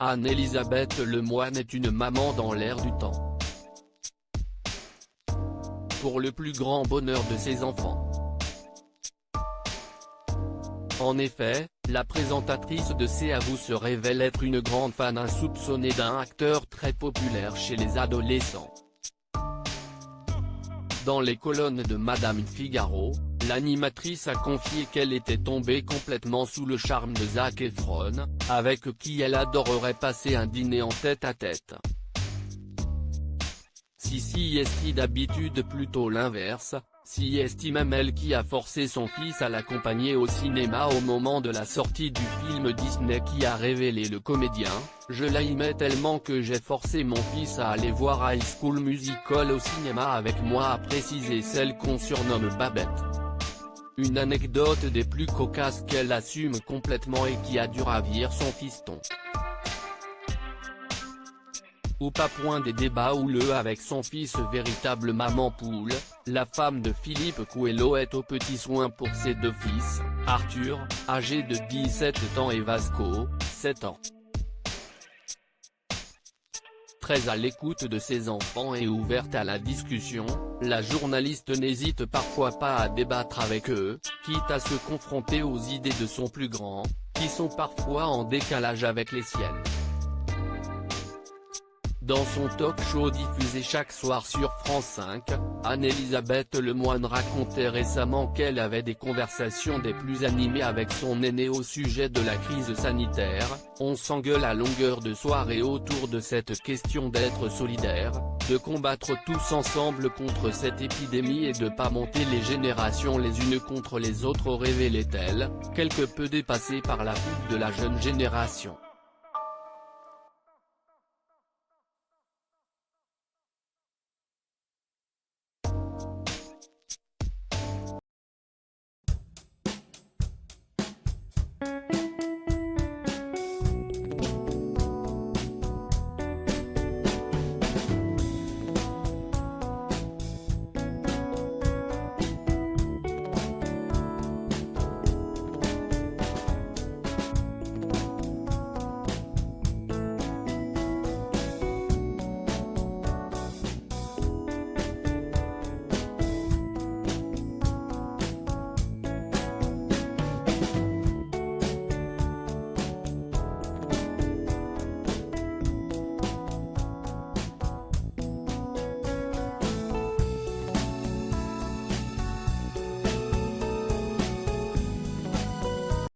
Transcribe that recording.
Anne-Elisabeth Lemoine est une maman dans l'air du temps. Pour le plus grand bonheur de ses enfants. En effet, la présentatrice de C'est à vous se révèle être une grande fan insoupçonnée d'un acteur très populaire chez les adolescents. Dans les colonnes de Madame Figaro, l'animatrice a confié qu'elle était tombée complètement sous le charme de Zac Efron, avec qui elle adorerait passer un dîner en tête-à-tête. Si est d'habitude plutôt l'inverse, si est même elle qui a forcé son fils à l'accompagner au cinéma au moment de la sortie du film Disney qui a révélé le comédien « Je l'aimais tellement que j'ai forcé mon fils à aller voir High School Musical au cinéma avec moi », a précisé celle qu'on surnomme Babette. Une anecdote des plus cocasses qu'elle assume complètement et qui a dû ravir son fiston. Ou pas point des débats houleux avec son fils véritable maman poule, la femme de Philippe Coelho est aux petits soins pour ses deux fils, Arthur, âgé de 17 ans et Vasco, 7 ans. Très à l'écoute de ses enfants et ouverte à la discussion, la journaliste n'hésite parfois pas à débattre avec eux, quitte à se confronter aux idées de son plus grand, qui sont parfois en décalage avec les siennes. Dans son talk-show diffusé chaque soir sur France 5, Anne-Elisabeth Lemoine racontait récemment qu'elle avait des conversations des plus animées avec son aîné au sujet de la crise sanitaire. On s'engueule à longueur de soirée autour de cette question d'être solidaire, de combattre tous ensemble contre cette épidémie et de pas monter les générations les unes contre les autres, révélait-elle, quelque peu dépassée par la fougue de la jeune génération.